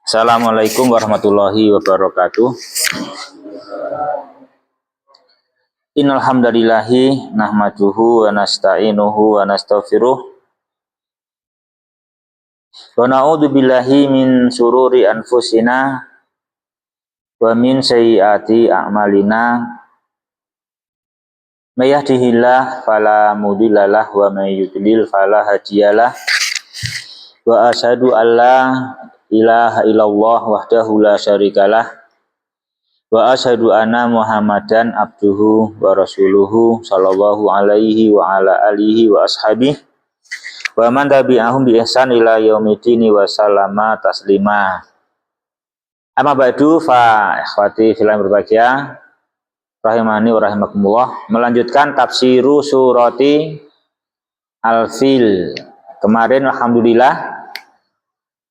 Assalamualaikum warahmatullahi wabarakatuh. Innal hamdalillahi nahmaduhu wa nasta'inuhu wa nastaghfiruh wa na'udzu billahi min sururi anfusina wa min sayyiati a'malina. May yahdihillahu fala mudhillalah wa may yudlil fala hadiyalah. Wa asyhadu alla ilaha illallah wahdahu la syarikalah wa asyhadu anna Muhammadan abduhu wa rasuluhu sallallahu alaihi wa ala alihi wa ashabihi wa man tabi'ahum bi ihsan ila yaumidin wa sallama taslima. Amma ba'du fa ikhwati fillah berbahagia rahimani wa rahimakumullah, melanjutkan tafsiru surati Al-Fil. Kemarin alhamdulillah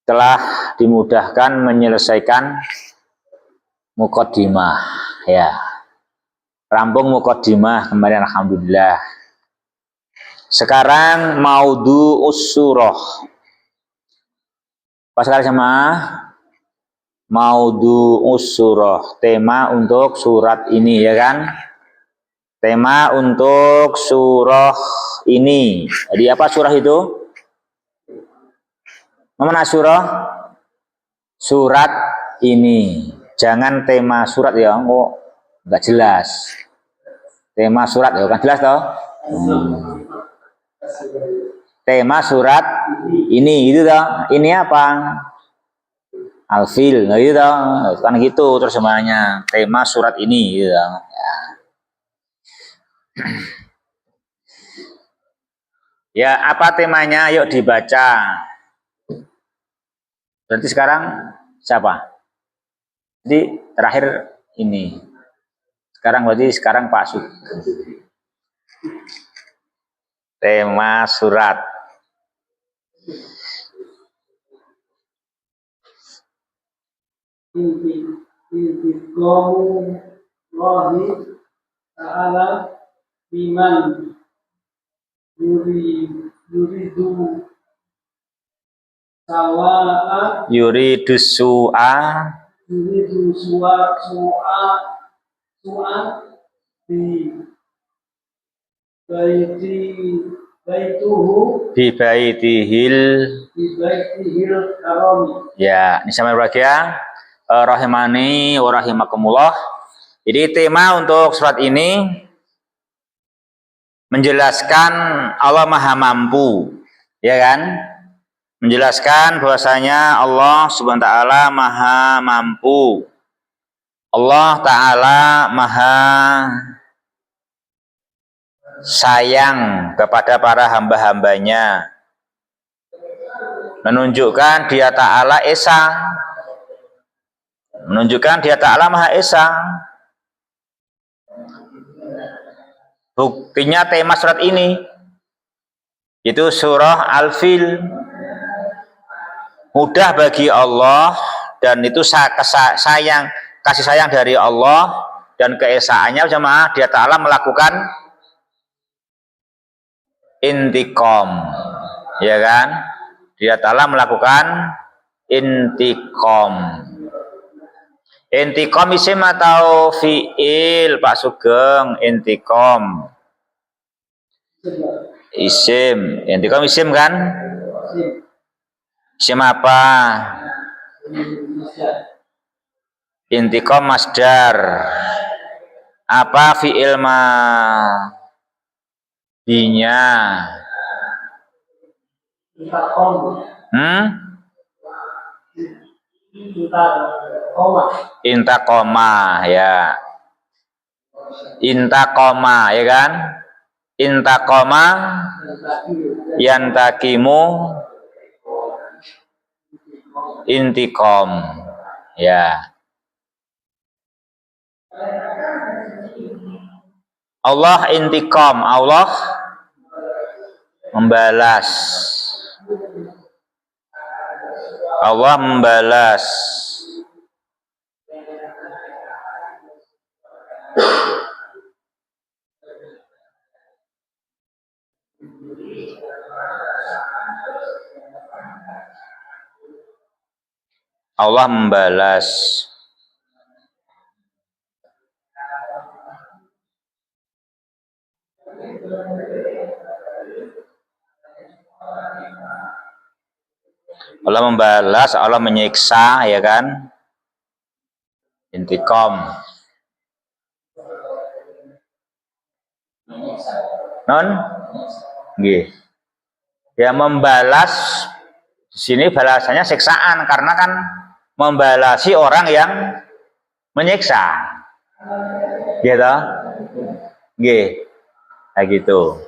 telah dimudahkan menyelesaikan muqaddimah ya. Rampung muqaddimah kemarin alhamdulillah. Sekarang maudhu'us surah. Pasal sama maudhu'us surah, tema untuk surat ini ya kan? Tema untuk surah ini. Jadi apa surah itu? Mana surah? Surat ini. Jangan tema surat ya, kok nggak jelas. Tema surat ya kan jelas toh? Tema surat ini itu toh. Ini apa? Al-Fil, nah gitu toh. Kan gitu terjemahannya. Tema surat ini gitu toh. Ya, apa temanya? Yuk dibaca. Berarti sekarang siapa? Jadi terakhir ini. Sekarang berarti sekarang Pak Sud. Tema surat. Intiqamullahi ta'ala biman yuridu sawa'a Yuridu su'a di baituhu bi baitihil karami. ya. Ini sama berbahagia rahimani wa rahimakumullah. Jadi tema untuk surat ini menjelaskan Allah Maha Mampu, ya kan? Menjelaskan bahwasanya Allah Subhanahu wa taala Maha Mampu. Allah taala Maha sayang kepada para hamba-hambanya. Menunjukkan Dia taala esa. Menunjukkan Dia taala Maha Esa. Buktinya tema surat ini itu surah Al-Fil. Mudah bagi Allah dan itu kasih sayang dari Allah dan keesaannya jemaah Dia taala melakukan intiqam, ya kan? Dia taala melakukan intiqam. Intiqam isim atau fiil Pak Sugeng? Intiqam isim. Intiqam isim kan? Isim apa? Intiqam masdar. Apa fiil madinya? Intaqoma ya. Intaqoma ya kan? Intaqoma yantakimu intiqam ya. Allah intiqam, Allah membalas. Allah membalas. Allah membalas. Allah membalas, Allah menyiksa, ya kan? Intiqam. Non? Nggih. Ya membalas di sini balasannya siksaan karena kan membalasi orang yang menyiksa. Gitu. Nggih. Kayak gitu.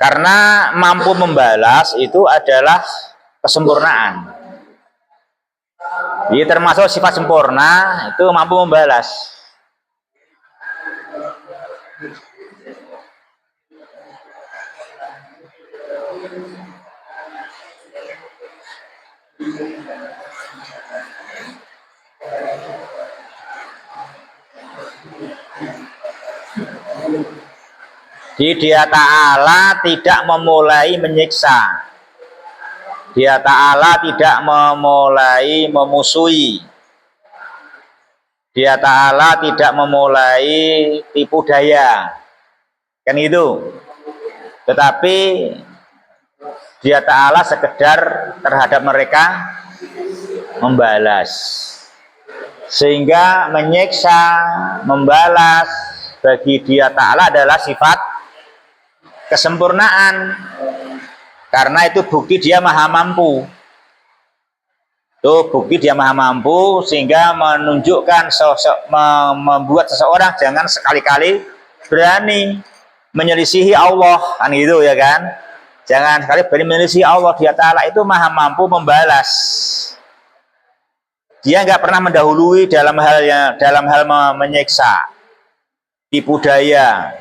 Karena mampu membalas itu adalah kesempurnaan. Jadi termasuk sifat sempurna itu mampu membalas. Jadi Dia Ta'ala tidak memulai menyiksa. Dia Ta'ala tidak memulai memusuhi. Dia Ta'ala tidak memulai tipu daya. Kan itu. Tetapi Dia Ta'ala sekedar terhadap mereka membalas. Sehingga menyiksa, membalas bagi Dia Ta'ala adalah sifat kesempurnaan, karena itu bukti Dia maha mampu. Itu bukti Dia maha mampu sehingga menunjukkan membuat seseorang jangan sekali-kali berani menyelisihi Allah, kan gitu ya kan? Jangan sekali berani menyelisihi Allah. Dia Ta'ala itu maha mampu membalas. Dia nggak pernah mendahului dalam hal menyiksa, tipu daya.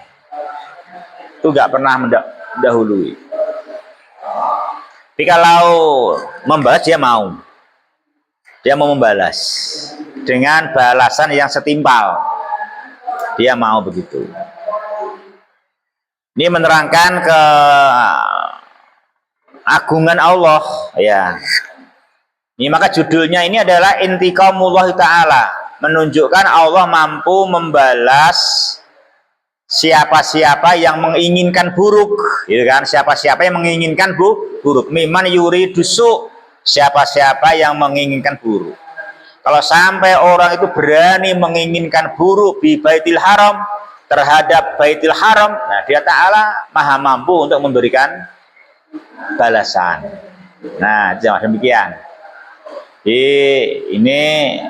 Itu nggak pernah mendahului. Tapi kalau membalas Dia mau membalas dengan balasan yang setimpal. Dia mau begitu. Ini menerangkan keagungan Allah, ya. Ini maka judulnya ini adalah Intiqamullah Ta'ala, menunjukkan Allah mampu membalas siapa-siapa yang menginginkan buruk, gitu kan? Siapa-siapa yang menginginkan buruk, miman yuridu su, siapa-siapa yang menginginkan buruk. Kalau sampai orang itu berani menginginkan buruk di Baitul Haram, terhadap Baitul Haram, nah Dia Ta'ala maha mampu untuk memberikan balasan. Nah, jangan demikian. Ini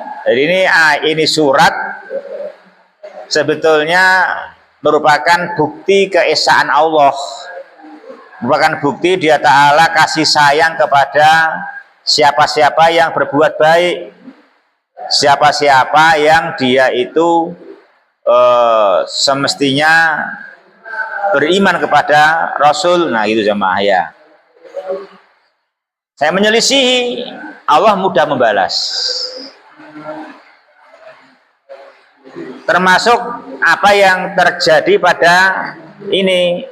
surat sebetulnya merupakan bukti keesaan Allah, merupakan bukti Dia Ta'ala kasih sayang kepada siapa-siapa yang berbuat baik, siapa-siapa yang dia itu semestinya beriman kepada Rasul. Nah itu jamaah ya. Saya menyelisihi, Allah mudah membalas. Termasuk apa yang terjadi pada ini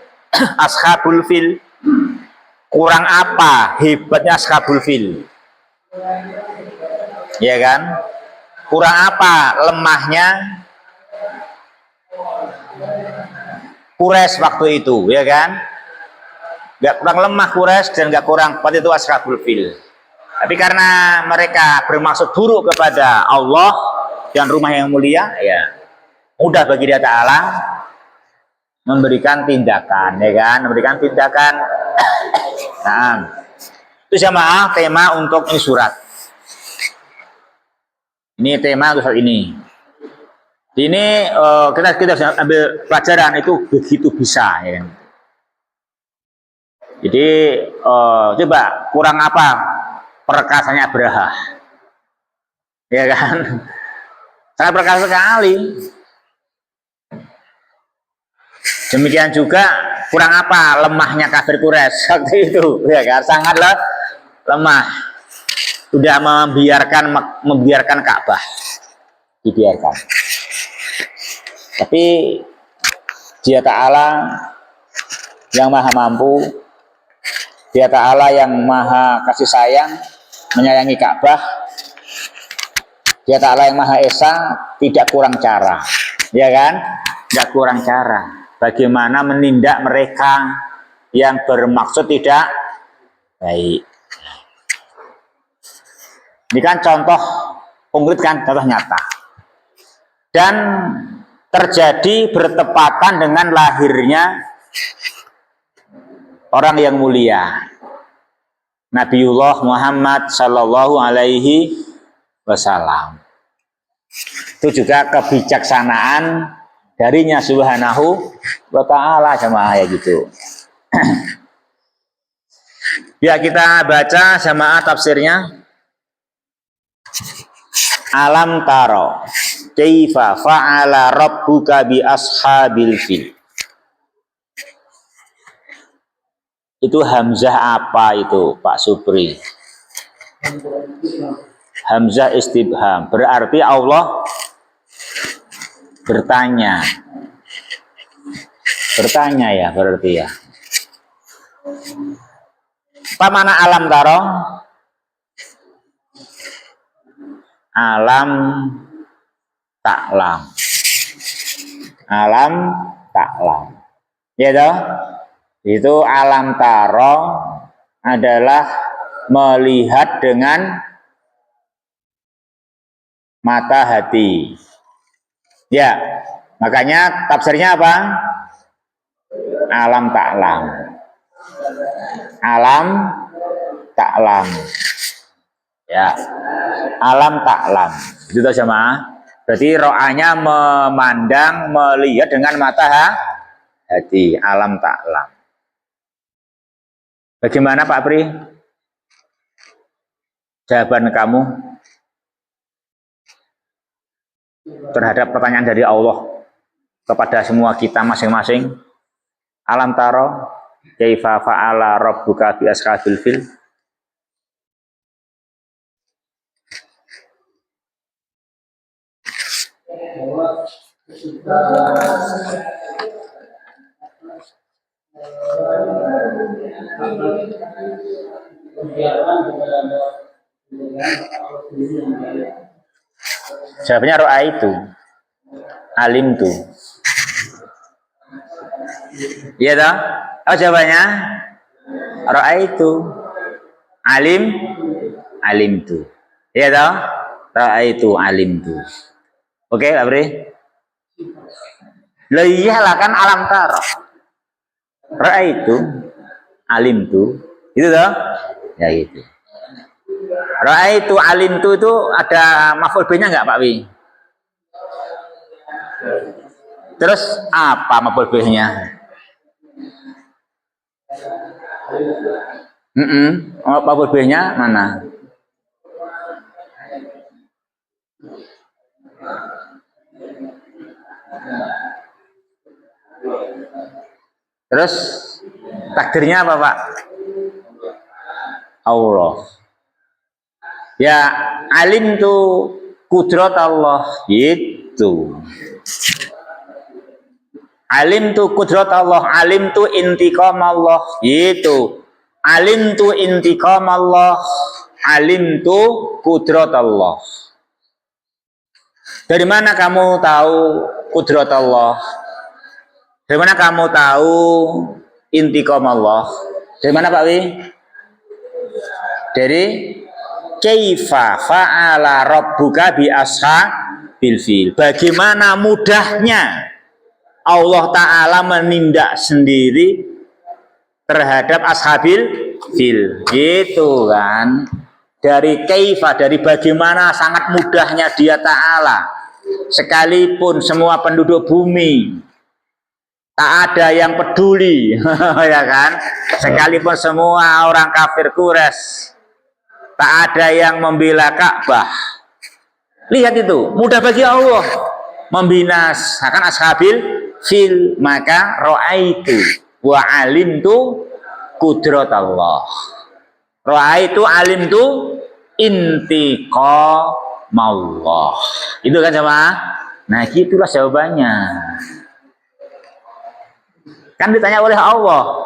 Ashabul Fil. Kurang apa hebatnya Ashabul Fil? Ya kan? Kurang apa lemahnya Quraisy waktu itu, ya kan? Gak kurang lemah Quraisy dan gak kurang kuat itu Ashabul Fil. Tapi karena mereka bermaksud buruk kepada Allah dan rumah yang mulia, ya mudah bagi Dia Ta'ala memberikan tindakan, ya kan? Memberikan tindakan. Nah, itu jamaah tema untuk ini surat. Ini tema untuk saat ini. Ini kita harus ambil pelajaran, itu begitu bisa, ya kan? Jadi coba kurang apa perkasanya Abraha, ya kan? Sangat perkasa sekali. Demikian juga kurang apa lemahnya kafir Quraisy waktu itu, ya kan? Sangatlah lemah. Sudah membiarkan Ka'bah dibiarkan. Tapi Dia Ta'ala yang maha mampu, Dia Ta'ala yang maha kasih sayang, menyayangi Ka'bah. Dia Ta'ala yang Maha Esa, tidak kurang cara, ya kan? Tidak kurang cara. Bagaimana menindak mereka yang bermaksud tidak baik. Ini kan contoh konkret kan, contoh nyata. Dan terjadi bertepatan dengan lahirnya orang yang mulia, Nabiullah Muhammad Sallallahu Alaihi Wasallam. Itu juga kebijaksanaan darinya Subhanahu wa Ta'ala, jamaah ya gitu. Ya, kita baca jamaah tafsirnya. Alam taro kaifa fa'ala rabbuka bi ashabil fil. Itu hamzah apa itu, Pak Supri? Hamzah istibham, berarti Allah bertanya. Bertanya ya, berarti ya. Apa mana alam taro? Alam taklam. Alam taklam. Ya toh? Itu alam taro adalah melihat dengan mata hati. Ya, makanya tafsirnya apa? Alam taklam. Alam taklam. Ya, alam taklam. Itu sama. Berarti ro'anya memandang, melihat dengan mata hati. Alam taklam. Bagaimana Pak Pri? Jawaban kamu terhadap pertanyaan dari Allah kepada semua kita masing-masing. Alam taro kaifa fa'ala rabbuka bi ashabil fil. Jawabannya ro'a itu, alim tu. Iya toh? Oh jawabannya ro'a itu, alim tu. Iya toh? Ro'a itu, alim tu. Oke, Pak Bri? Lah iyalah kan alam taro. Ro'a itu, alim tu. Itu toh? Ya gitu. Ra'aitu alimtu itu ada maf'ul bih-nya enggak Pak Wi? Terus apa maf'ul bih-nya? Maf'ul bih-nya mana? Terus takdirnya apa Pak? Allah. Ya, alim tu kudrat Allah itu. Alim tu kudrat Allah, alim tu intiqam Allah itu. Alim tu intiqam Allah, alim tu kudrat Allah. Dari mana kamu tahu kudrat Allah? Dari mana kamu tahu intiqam Allah? Dari mana Pak Wi? Dari kaifa fa'ala rabbuka bi ashabil fil. Bagaimana mudahnya Allah Ta'ala menindak sendiri terhadap ashabil fil. Gitu kan. Dari kaifa, dari bagaimana sangat mudahnya Dia Ta'ala. Sekalipun semua penduduk bumi tak ada yang peduli, ya kan? Sekalipun semua orang kafir Quraisy tak ada yang membela Ka'bah. Lihat itu, mudah bagi Allah membinasakan ashabil fil. Maka ra'aitu wa alimtu kudrat Allah. Ra'aitu alimtu intiqam Allah. Itu kan sama? Nah, gitulah jawabannya. Kan ditanya oleh Allah.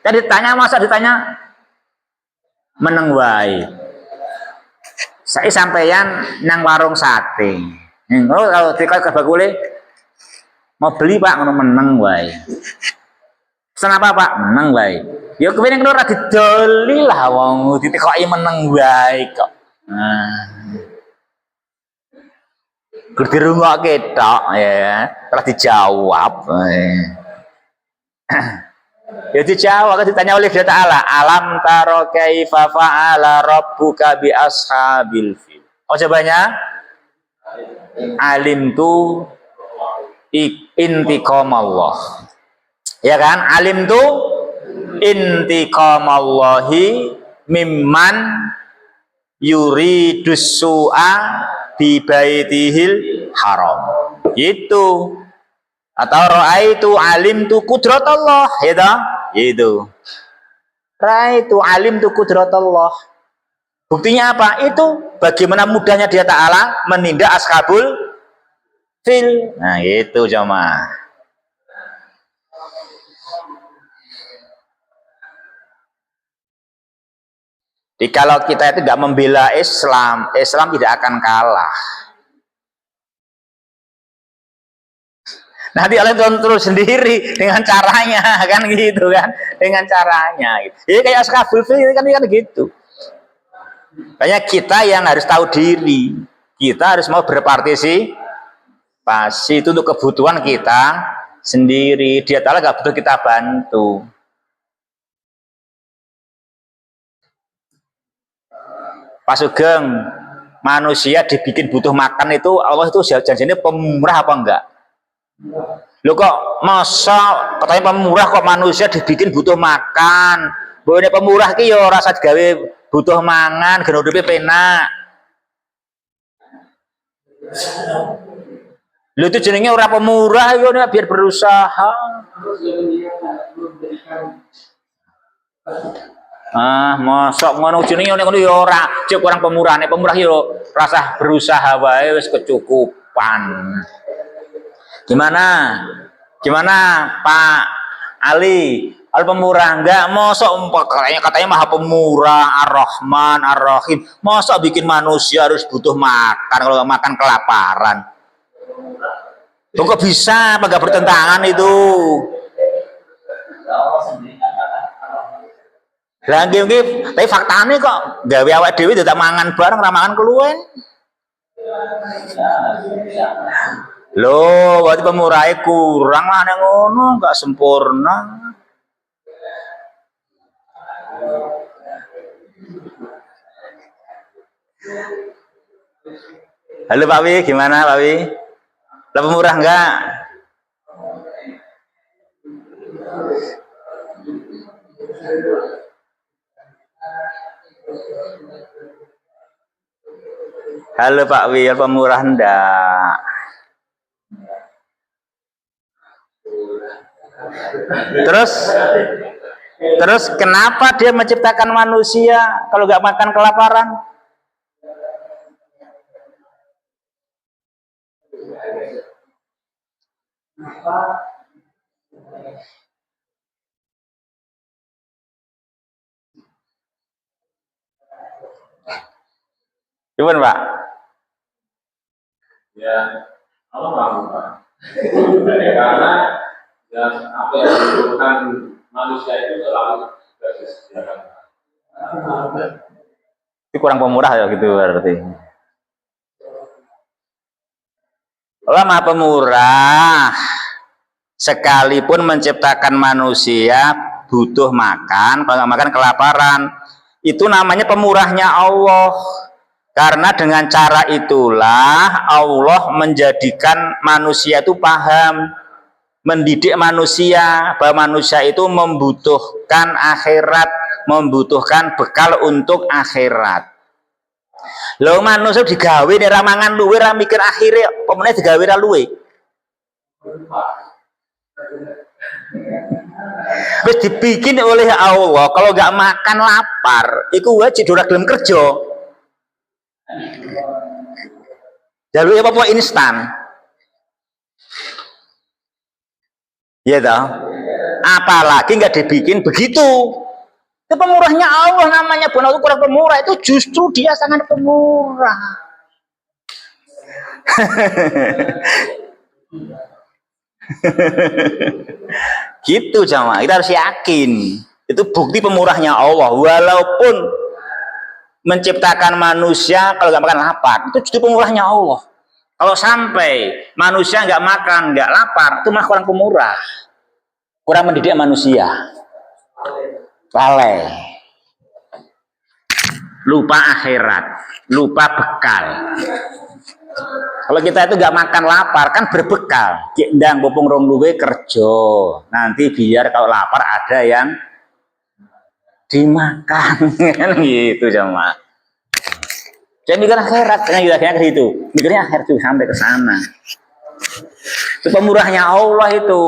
Kan ditanya, masa ditanya meneng wae. Saya sampeyan nang warung sate. Oh, kalau dikau ke bakule mau beli Pak ngono meneng wae. Pesan apa Pak? Meneng wae. Ya kepengin ora didoli lah wong ditekoki meneng wae kok. Nah. Gur dirungokke tok ya, terus dijawab. Ya dijawab, ditanya oleh Allah Ta'ala, alam taro kaifa fa'ala rabbuka bi ashabil fil. Oh jawabannya, alim tu intiqam Allah. Ya kan? Alim tu intiqam Allahi mimman yuridus su'a bi baitihil haram. Itu. Atau ra'aitu alimtu qudratullah, ya toh? Itu. Ra'aitu alimtu qudratullah. Buktinya apa? Itu bagaimana mudahnya dia Ta'ala menindak ashabul fil. Nah, itu jemaah. Jadi kalau kita itu nggak membela Islam, Islam tidak akan kalah. Nanti Allah kontrol sendiri dengan caranya, kan gitu kan, dengan caranya. Gitu. Jadi kayak ashabul fil kan gitu. Makanya kita yang harus tahu diri, kita harus mau berpartisipasi itu untuk kebutuhan kita sendiri. Dia Ta'ala nggak butuh kita bantu. Pak Sugeng, manusia dibikin butuh makan itu Allah itu janjinya pemurah apa enggak? Lo kok masa katanya pemurah kok manusia dibikin butuh makan? Boleh pemurah ki yo rasa digawe butuh mangan, gen udupe penak. Lo itu jenenge ora pemurah yo biar berusaha. Mosok ngono jenenge ngono yo ora, cek orang pemurah. Nek pemurah yo rasa berusaha wae wis kecukupan. Gimana Pak Ali? Al pemurah enggak? Mosok katanya maha pemurah, ar-Rahman, ar-Rahim. Mosok bikin manusia harus butuh makan, kalau nggak makan kelaparan. Kok bisa? Apa nggak bertentangan itu? Lagi tapi faktanya kok gawe awak dhewe tidak mangan bareng, ra mangan keluwen. Loh, berarti pemurahnya kurang lah yang ngono, nggak sempurna. Halo Pak Wi, gimana Pak Wi? Lah pemurah enggak? Halo Pak Wi, pemurah enggak? Terus kenapa dia menciptakan manusia kalau nggak makan kelaparan? Gimana Pak? Ya, Allah melakukan. Karena ya, apa yang dibutuhkan manusia itu selalu disediakan. Itu kurang pemurah ya gitu berarti. Allah Maha Pemurah. Sekalipun menciptakan manusia butuh makan, kalau nggak makan kelaparan. Itu namanya pemurahnya Allah. Karena dengan cara itulah Allah menjadikan manusia itu paham, mendidik manusia bahwa manusia itu membutuhkan akhirat, membutuhkan bekal untuk akhirat. Lho manusia digawe nek ra mangan luwe ra mikir akhire, apa meneh digawe ra luwe. Wis dibikin oleh Allah, kalau nggak makan lapar, iku wajib ora gelem kerja. Jalur apa instan, ya toh. Apalagi nggak dibikin begitu, Itu pemurahnya Allah namanya, bukan Allah kurang pemurah. Itu justru dia sangat pemurah. Gitu jamaah, kita harus yakin itu bukti pemurahnya Allah. Walaupun menciptakan manusia kalau nggak makan lapar, itu justru pemurahnya Allah. Kalau sampai manusia nggak makan, nggak lapar, itu mah kurang pemurah, kurang mendidik manusia, lalai, lupa akhirat, lupa bekal. Kalau kita itu nggak makan lapar, kan berbekal. Ndang bopong rong luwe kerja. Nanti biar kalau lapar ada yang dimakan, kan gitu sama. Saya mikir akhirat, karena kita ke situ. Mikirnya akhirat itu sampai ke sana. Itu pemurahnya Allah itu.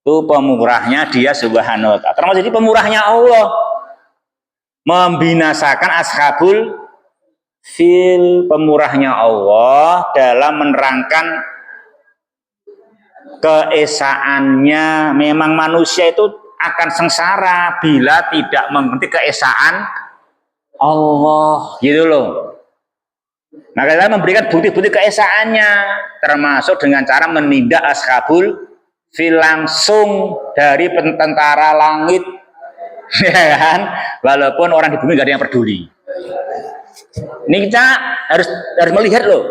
Itu pemurahnya dia subhanahu wa ta'ala. Termasuk jadi pemurahnya Allah. Membinasakan ashabul fil, pemurahnya Allah dalam menerangkan keesaannya. Memang manusia itu akan sengsara bila tidak mengerti keesaan Allah, gitu loh. Maka kita memberikan bukti-bukti keesaannya, termasuk dengan cara menindak ashabul fil langsung dari tentara langit, ya kan? Walaupun orang di bumi gak ada yang peduli. Ini kita harus melihat loh.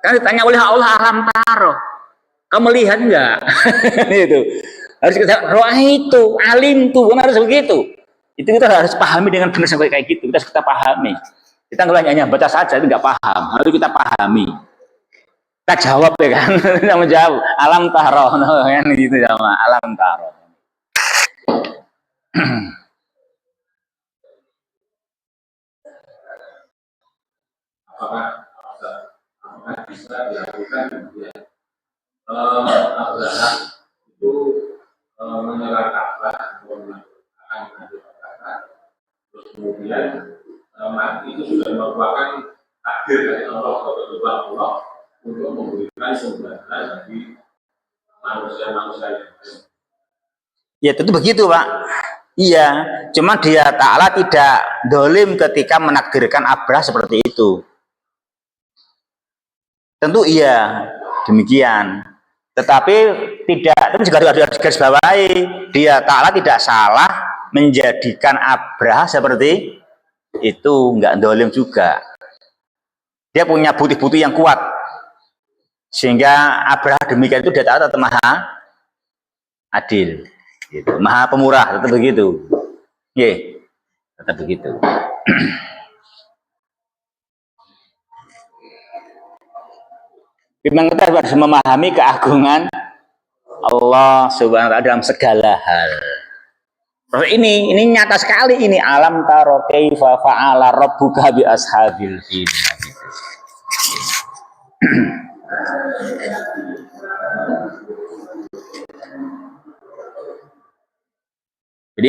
Kan ditanya oleh Allah alam taro. Kamu melihat enggak? Itu. Harus kita roh itu, alim tuh, kan harus begitu. Itu kita harus pahami dengan benar sampai kayak gitu. Kita pahami. Kita nggak hanya baca saja itu nggak paham. Harus kita pahami. Kita jawab ya kan. Kita menjawab. Alam taro, kan gitu sama alam taro. Apakah bisa dilakukan ya? Abraham itu menyerang Ka'bah, akan menghancurkan Ka'bah, terus kemudian itu sudah merupakan takdir dari Allah untuk memberikan sumbangan bagi manusia-manusia yang lain. Ya tentu begitu Pak. Iya, cuma dia Ta'ala tidak dolim ketika menakdirkan Abrah seperti itu. Tentu iya, demikian. Tetapi tidak, itu juga harus garis bawahi. Dia Ta'ala tidak salah menjadikan Abrah seperti itu, nggak dolim juga. Dia punya bukti-bukti yang kuat. Sehingga Abrah demikian itu dia Ta'ala tetap maha adil. Gitu. Maha pemurah, tetap begitu. Ye, tetap begitu. Memang kita harus memahami keagungan Allah Subhanahu wa ta'ala dalam segala hal. Ini nyata sekali ini alam taro kaifa fa'ala rabbuka bi ashabil fil. Jadi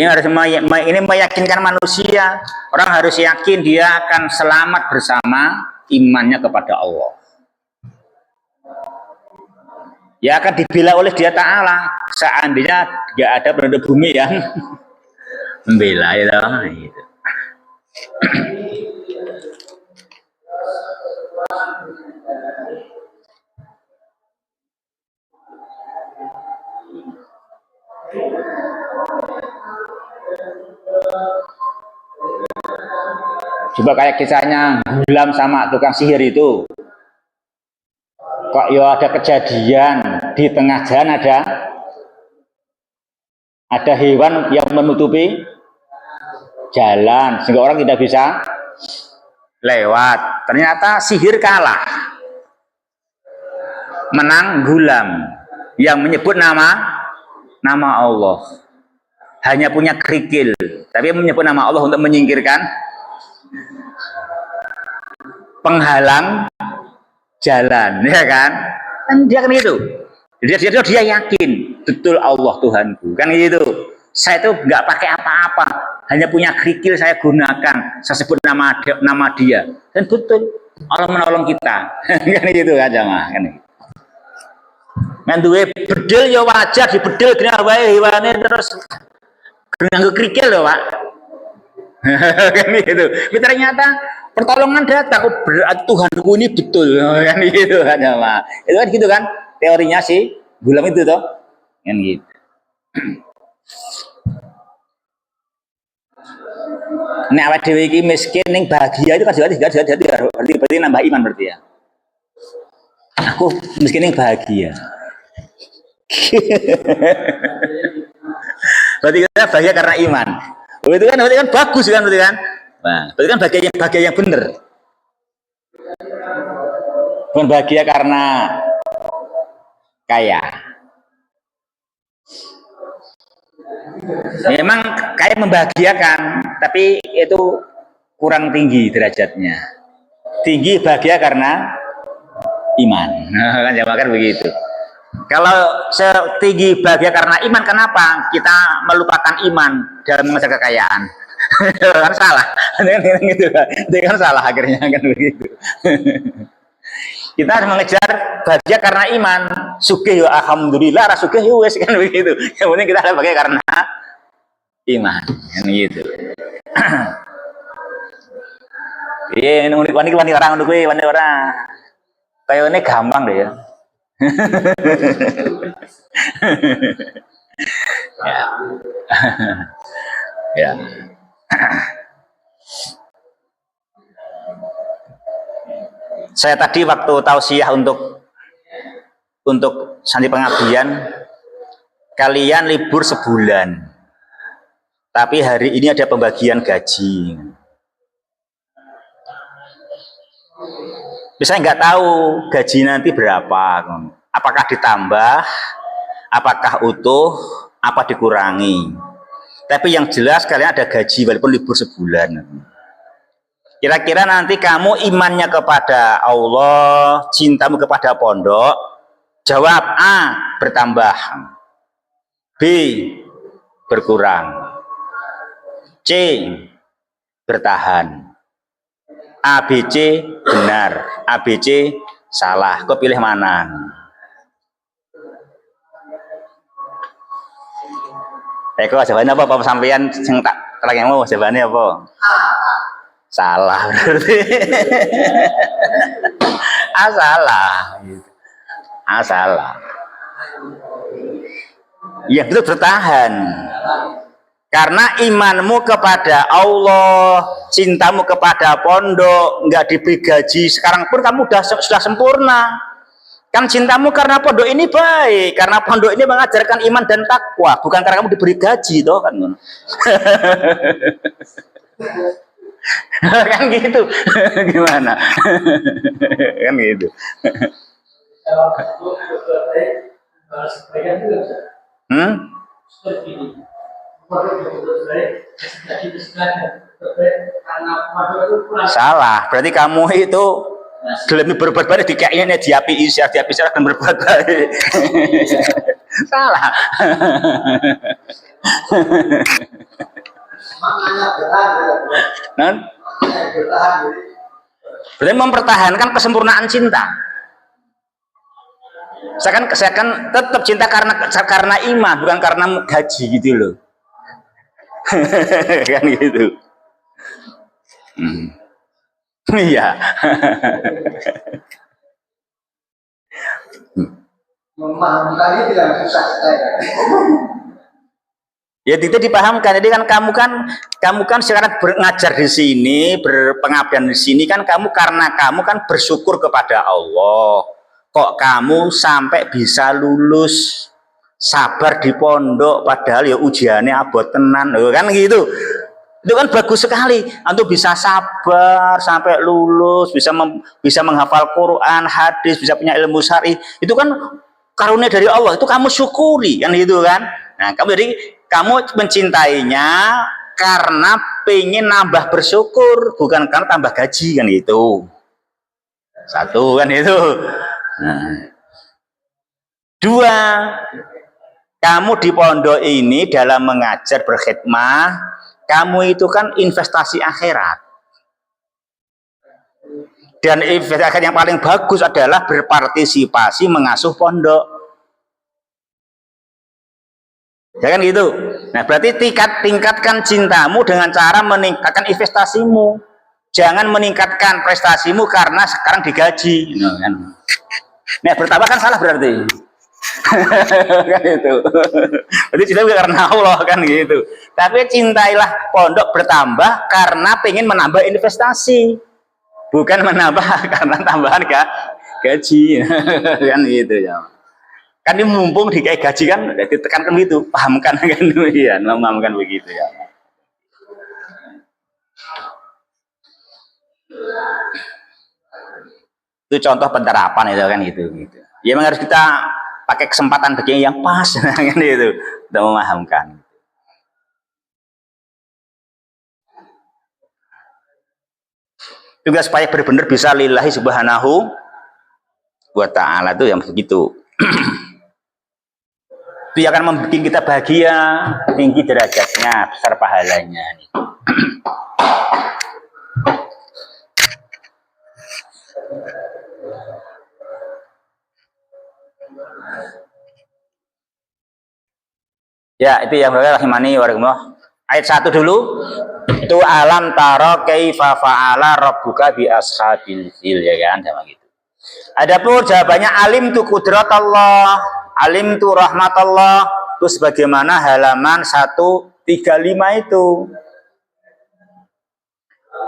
ini meyakinkan manusia, orang harus yakin dia akan selamat bersama imannya kepada Allah. Ya akan dibela oleh dia Ta'ala seandainya nggak ada penduduk bumi yang membela itu. Coba kayak kisahnya Gulam sama tukang sihir itu. Kok ya ada kejadian di tengah jalan ada hewan yang menutupi jalan sehingga orang tidak bisa lewat. Ternyata sihir kalah, menang Gulam yang menyebut nama Allah, hanya punya kerikil tapi menyebut nama Allah untuk menyingkirkan penghalang jalan, ya kan? Kan dia kan itu. Dia yakin betul Allah Tuhanku, kan gitu. Saya itu nggak pakai apa-apa, hanya punya kerikil saya gunakan, saya sebut nama dia, dan betul Allah menolong kita, kan gitu kan jamaah, kan? Menduwe bedil ya wajar dibedil gini wae hewane terus nganggo kerikil loh Pak. Kan gitu. Tapi ternyata pertolongan datang, oh berarti Tuhanku ini betul, kan gitu kan ya Pak. Itu kan gitu kan teorinya sih Gulam itu toh, kan gitu. Nek awake dhewe iki miskin ning bahagia itu kan berarti nambah iman berarti ya. Aku miskin ning bahagia. Berarti kita bahagia karena iman. Oh, itu kan berarti kan bagus kan berarti kan. Nah, berarti kan bahagia yang benar. Bukan bahagia karena kaya. Memang kaya membahagiakan, tapi itu kurang tinggi derajatnya. Tinggi bahagia karena iman. Nah, kan jamaah kan begitu. Kalau setinggi bahagia karena iman, kenapa kita melupakan iman dalam mengejar kekayaan? Kan salah, gitu kan? Itu kan salah akhirnya kan begitu. Kita harus mengejar bahagia karena iman. Sugih ya alhamdulillah, rasugih ya wes kan begitu. Yang penting kita harus bahagia karena iman, kan gitu. Iya, wani orang kuwi, wani orang. Kayaknya gampang deh ya. Ya. Ya. Saya tadi waktu tausiah untuk santri pengabdian, kalian libur sebulan, tapi hari ini ada pembagian gaji. Saya nggak tahu gaji nanti berapa, apakah ditambah, apakah utuh, apa dikurangi. Tapi yang jelas kalian ada gaji walaupun libur sebulan. Kira-kira nanti kamu imannya kepada Allah, cintamu kepada pondok, jawab A, bertambah, B, berkurang, C, bertahan, A, B, C benar, A, B, C salah. Kau pilih mana? Eko jawabannya apa? Apa sampean sing tak terang mau jawabannya apa? Salah berarti. A salah. A salah. Ya itu bertahan. Karena imanmu kepada Allah, cintamu kepada pondok, nggak diberi gaji, sekarang pun kamu sudah sempurna. Kan cintamu karena pondok ini baik, karena pondok ini mengajarkan iman dan takwa, bukan karena kamu diberi gaji, toh kan? Kan gitu, gimana? Kan gitu. Salah, berarti kamu itu lebih berbuat baik di kayaknya diapi isya akan berbuat baik. Salah. Non? Berarti mempertahankan kesempurnaan cinta. Saya kan tetap cinta karena iman, bukan karena gaji gitu loh. Kan gitu. Iya. Memahaminya tidak susah. Ya itu dipahamkan. Jadi kan kamu kan sekarang ngajar di sini, berpengabdian di sini kan karena kamu kan bersyukur kepada Allah. Kok kamu sampai bisa lulus, sabar di pondok, padahal ya ujiannya abot tenan, kan gitu. Itu kan bagus sekali. Antum bisa sabar sampai lulus, bisa menghafal Quran, hadis, bisa punya ilmu syar'i. Itu kan karunia dari Allah. Itu kamu syukuri, kan gitu kan. Nah, kamu mencintainya karena pengen nambah bersyukur, bukan karena tambah gaji, kan gitu. Satu kan itu. Nah. Dua, kamu di pondok ini dalam mengajar berkhidmah, kamu itu kan investasi akhirat. Dan investasi akhirat yang paling bagus adalah berpartisipasi mengasuh pondok. Ya kan gitu. Nah, berarti tingkatkan cintamu dengan cara meningkatkan investasimu. Jangan meningkatkan prestasimu karena sekarang digaji. Nah, kan. Nah, bertambah kan salah berarti. Kan itu. Berarti cinta bukan karena Allah kan gitu. Tapi cintailah pondok bertambah karena pengen menambah investasi. Bukan menambah karena tambahan gaji. Kan gitu ya. Kan ini mumpung dikai gaji kan ditekankan gitu, pahamkan kan ya, memahamkan begitu ya. Itu contoh penerapan itu kan gitu. Ya memang harus kita pakai kesempatan begini yang pas kan itu untuk memahamkan. Juga supaya benar-benar bisa lillahi subhanahu wa ta'ala itu yang begitu. Itu akan membuat kita bahagia, tinggi derajatnya, besar pahalanya. Ya, itu yang rahimani warahmatullah. Ayat 1 dulu. Itu alam taro kaifa fa'ala rabbuka bi ashabil fil ya kan sama gitu. Adapun jawabannya alim tu kudrat Allah, alim tu rahmat Allah. Terus bagaimana halaman 135 itu.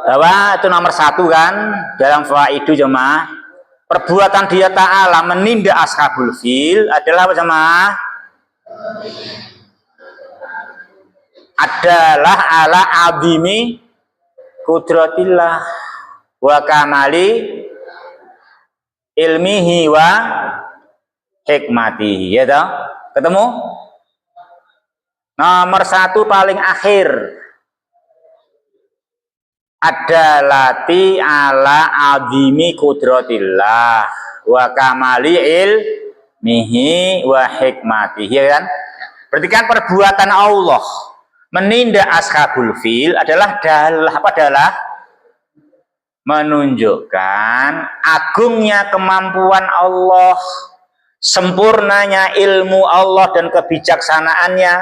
Bahwa itu nomor 1 kan dalam faidu jemaah. Perbuatan dia ta'ala menindak ashabul fil adalah apa jemaah? Adalah ala azimi kudratillah wa kamali ilmihi wa hikmatihi ya toh? Ketemu? Nomor 1 paling akhir adalati ala azimi kudratillah wa kamali ilmihi wa hikmatihi ya kan? Berarti kan perbuatan Allah menindak ashabul fil adalah menunjukkan agungnya kemampuan Allah, sempurnanya ilmu Allah dan kebijaksanaannya.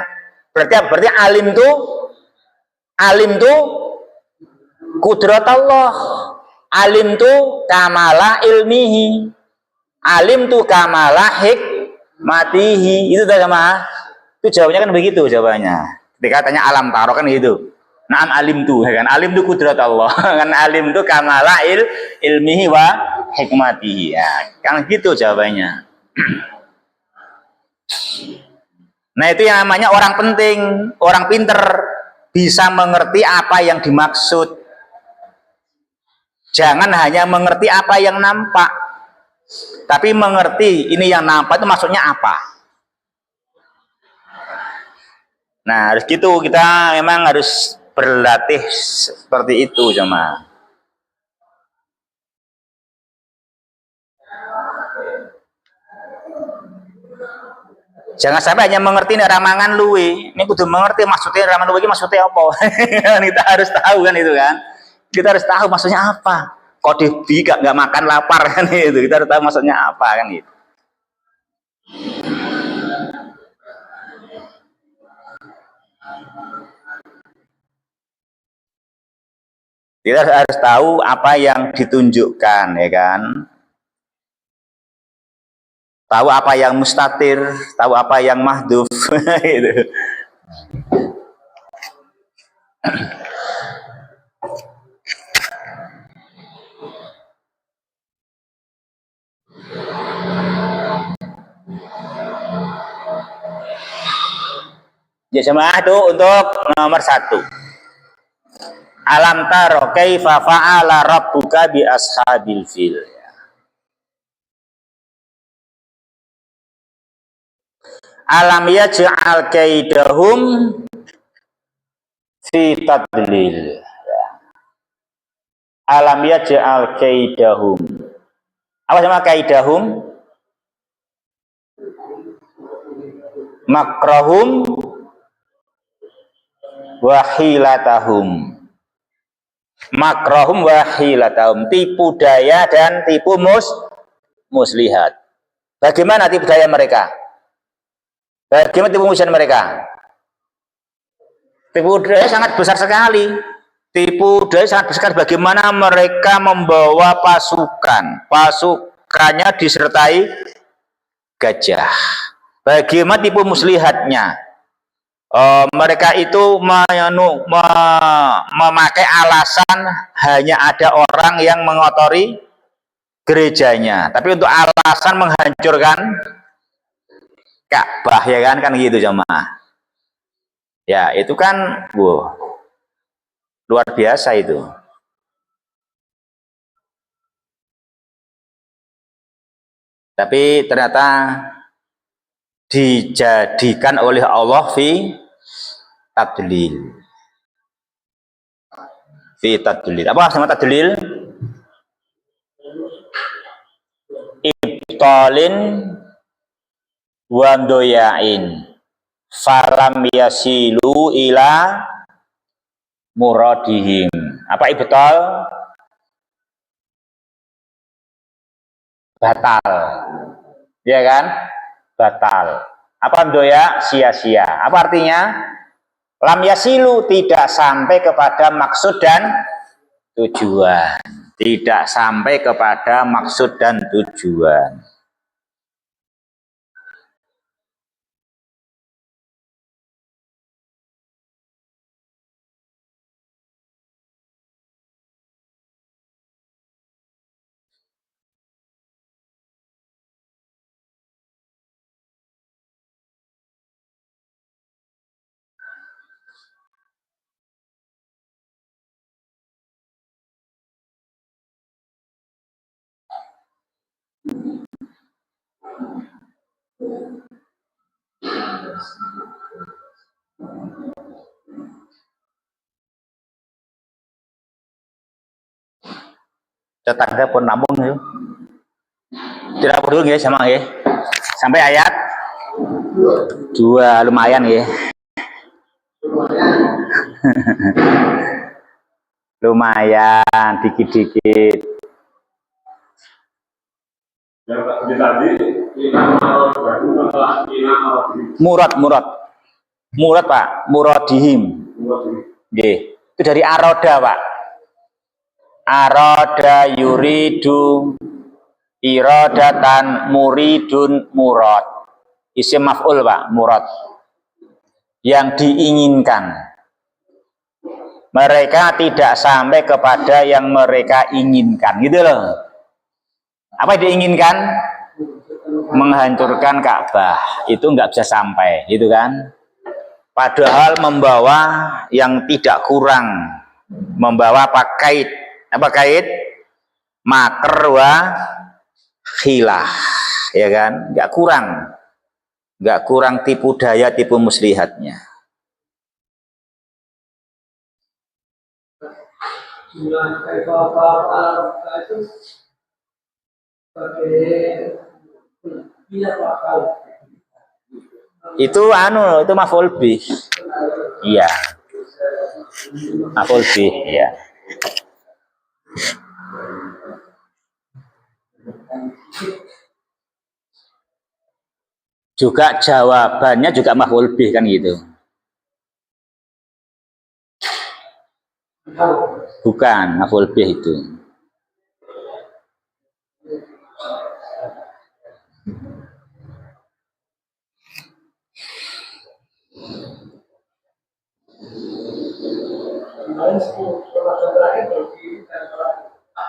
Berarti alim tuh kudrat Allah, alim tuh kamala ilmihi, alim tuh kamala hikmatihi. Itu sama. Itu jawabannya kan begitu jawabannya. Ketika tanya alam taro kan gitu. Naam alim tu kan. Alim tu kudrat Allah. Kan alim tu kamala ilmihi wa hikmatihi. Ya, kan gitu jawabannya. Nah, itu yang namanya orang penting, orang pinter bisa mengerti apa yang dimaksud. Jangan hanya mengerti apa yang nampak. Tapi mengerti ini yang nampak itu maksudnya apa. Nah, harus gitu, kita memang harus berlatih seperti itu jemaah. Jangan sampai hanya mengerti nek ramangan luwe. Ini kudu mengerti maksudnya ramangan luwe maksudnya apa. Kita harus tahu kan itu kan. Kita harus tahu maksudnya apa. Kok Debi nggak makan lapar kan itu. Kita harus tahu maksudnya apa kan itu. Kita harus tahu apa yang ditunjukkan, ya kan? Tahu apa yang mustatir, tahu apa yang mahdhuf, gitu. Ya jemaah itu untuk nomor 1. Alam taro kaifa fa'ala rabbuka bi ashabil fil. Alam yaj'al kaidahum fi tadlil. Alam yaj'al kaidahum. Apa sama kaidahum? Makrahum wa hilatahum. Makrahum wa hilatahum, tipu daya dan tipu muslihat. Bagaimana tipu daya mereka? Bagaimana tipu muslihat mereka? Tipu daya sangat besar sekali. Tipu daya sangat besar bagaimana mereka membawa pasukannya disertai gajah. Bagaimana tipu muslihatnya? Mereka itu memakai alasan hanya ada orang yang mengotori gerejanya, tapi untuk alasan menghancurkan Ka'bah, ya kan gitu jemaah. Ya, itu kan luar biasa itu. Tapi ternyata dijadikan oleh Allah fi tadlil. Apa sama tadlil? Ibtalin wa doyain. Falam yasilu ila muradihim. Apa ibtal? Batal. Ya kan? Batal. Apa doya? Sia-sia. Apa artinya? Lam yasilu, tidak sampai kepada maksud dan tujuan. Tidak sampai kepada maksud dan tujuan. Tetangga pun nabung itu. Tidak perlu ya sama ya. Sampai ayat 2 lumayan ya. Lumayan dikit-dikit. Murad Pak, muradihim. Nggih. Itu dari aroda Pak. Aroda yuridu iradatan muridun murad. Isim maf'ul Pak, murad. Yang diinginkan. Mereka tidak sampai kepada yang mereka inginkan, gitu loh. Apa yang diinginkan? Menghancurkan Ka'bah. Itu nggak bisa sampai, gitu kan? Padahal membawa yang tidak kurang, membawa kait, maker wa khilah, ya kan? Nggak kurang tipu daya, tipu muslihatnya. Itu maf'ul bih. Iya. Maf'ul bih, ya. Juga jawabannya juga maf'ul bih kan gitu. Bukan maf'ul bih itu.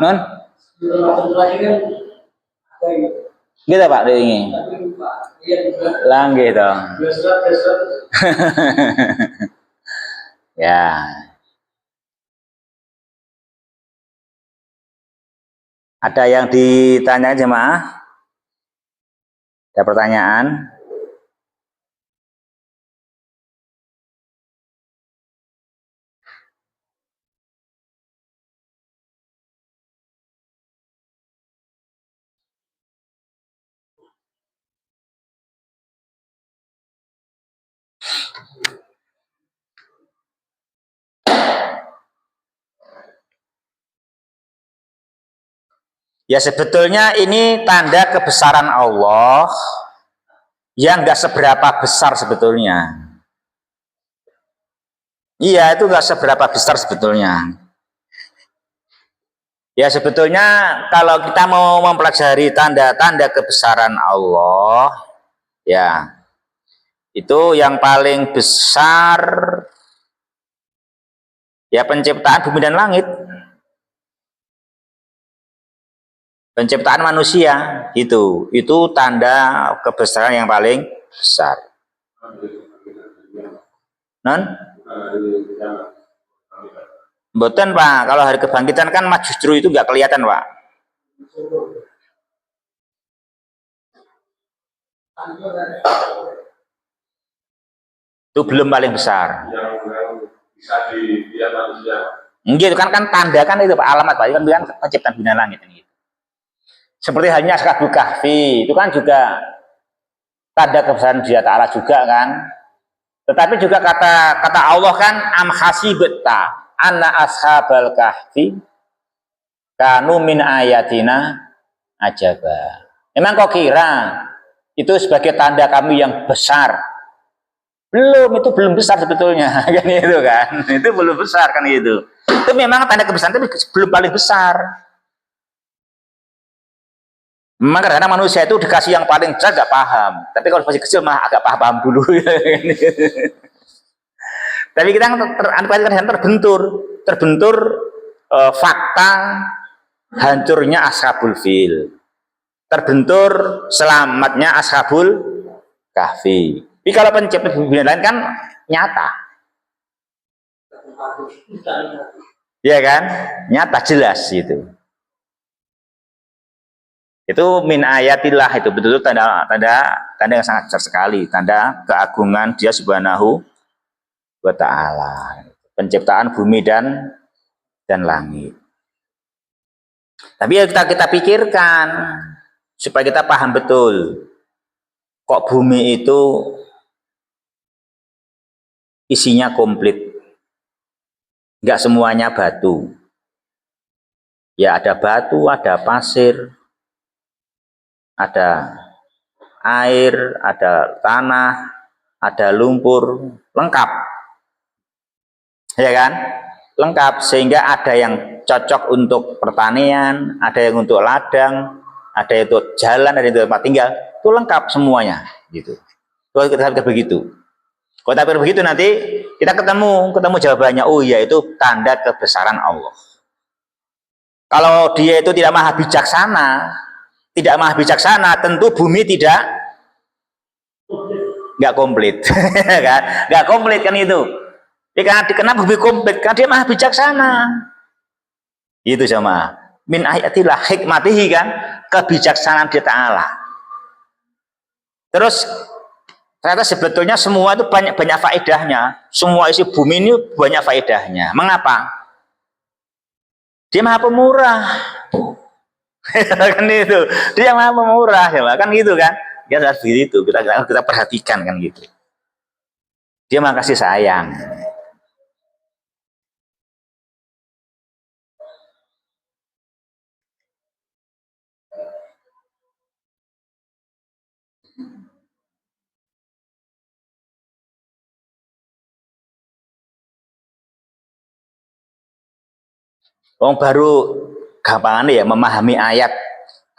Non? Gitu Pak ini. Langge dong. Ya. Ada yang ditanya jemaah? Ada pertanyaan? Ya sebetulnya ini tanda kebesaran Allah yang nggak seberapa besar sebetulnya. Iya, itu nggak seberapa besar sebetulnya. Ya sebetulnya kalau kita mau mempelajari tanda-tanda kebesaran Allah, ya itu yang paling besar ya penciptaan bumi dan langit, penciptaan manusia itu tanda kebesaran yang paling besar. Non? Mboten Pak, kalau hari kebangkitan kan justru itu nggak kelihatan Pak. Itu belum paling besar. Yang bisa dilihat manusia. Gitu kan tanda kan itu Pak, alamat Pak, itu kan penciptaan bumi dan langit ini. Seperti halnya Ashabul Kahfi, itu kan juga tanda kebesaran Dia Ta'ala juga kan. Tetapi juga kata Allah kan am hasibta anna ashabal kahfi kanu min ayatina ajaba. Memang kau kira itu sebagai tanda kami yang besar? Belum, itu belum besar sebetulnya kan itu kan. Itu belum besar kan itu. Itu memang tanda kebesaran tapi belum paling besar. Memang karena manusia itu dikasih yang paling besar gak paham. Tapi kalau masih kecil mah agak paham dulu. Tapi kita terbentur fakta hancurnya Ashabul Fil, terbentur selamatnya Ashabul Kahfi. Tapi kalau pencipta bumi lain kan nyata, ya kan, nyata jelas itu. Itu min ayatillah, itu betul-betul tanda yang sangat besar sekali, tanda keagungan Dia Subhanahu wa Ta'ala, penciptaan bumi dan langit. Tapi ya kita pikirkan supaya kita paham betul, kok bumi itu isinya komplit, nggak semuanya batu. Ya ada batu, ada pasir, ada air, ada tanah, ada lumpur, lengkap. Ya kan? Lengkap, sehingga ada yang cocok untuk pertanian, ada yang untuk ladang, ada yang untuk jalan, ada yang untuk tempat tinggal. Itu lengkap semuanya gitu. Kalau kita begitu. Kalau kita begitu nanti kita ketemu jawabannya. Oh iya, itu tanda kebesaran Allah. Kalau Dia itu tidak maha bijaksana, tentu bumi nggak komplit, kan? Nggak komplit kan itu. Kenapa bumi komplit? Karena Dia maha bijaksana. Itu sama. Min ayatillah hikmatihi kan, kebijaksanaan Dia Ta'ala. Terus ternyata sebetulnya semua itu banyak faedahnya. Semua isi bumi ini banyak faedahnya. Mengapa? Dia maha pemurah. Kan itu. Dia maha pemurah ya, kan gitu kan. Kita harus begitu, kita perhatikan kan gitu. Dia maha kasih sayang. Baru gampang ya memahami ayat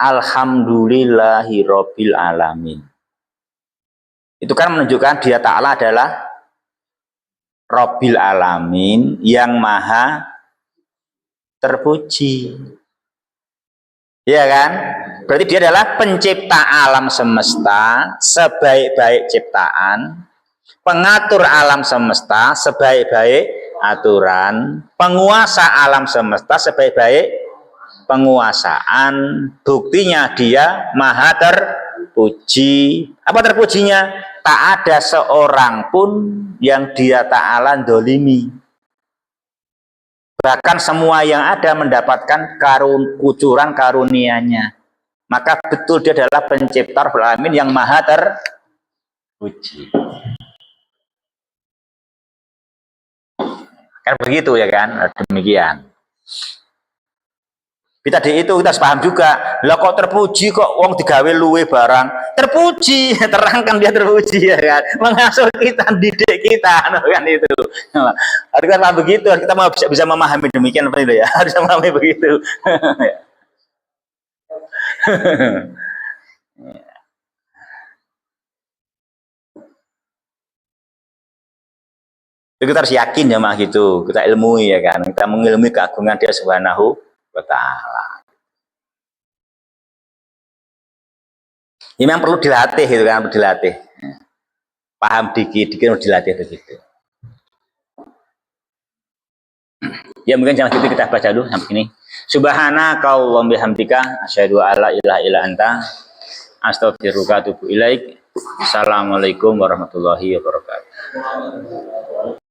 Alhamdulillahirabbil alamin. Itu kan menunjukkan Dia Ta'ala adalah Rabbil alamin, yang maha terpuji. Ya kan? Berarti Dia adalah pencipta alam semesta sebaik-baik ciptaan, pengatur alam semesta sebaik-baik aturan, penguasa alam semesta sebaik-baik penguasaan. Buktinya Dia maha terpuji. Apa terpujinya? Tak ada seorang pun yang Dia Ta'ala dolimi. Bahkan semua yang ada mendapatkan kucuran karunia-Nya. Maka betul Dia adalah pencipta Rabbul Alamin yang maha terpuji. Kan begitu ya kan? Demikian. Kita itu kita harus paham juga. Lah kok terpuji kok wong digawe luwe barang. Terpuji, terangkan dia terpuji ya kan. Mengasuh kita, didik kita kan itu. Harus kan begitu, kita mau bisa memahami demikian apa itu ya. Harus memahami begitu. Kita harus yakin ya mah gitu. Kita ilmui ya kan. Kita mengilmui keagungan Dia Subhanahu wa Ta'ala. Ini memang perlu dilatih gitu kan, perlu dilatih. Paham dikit harus dilatih begitu. Ya mungkin jangan gitu kita baca dulu sampai ini. Subhanaka Allahumma bihamdika asyhadu an la ilaha illa anta astaghfiruka wa atubu ilaik. Assalamualaikum warahmatullahi wabarakatuh.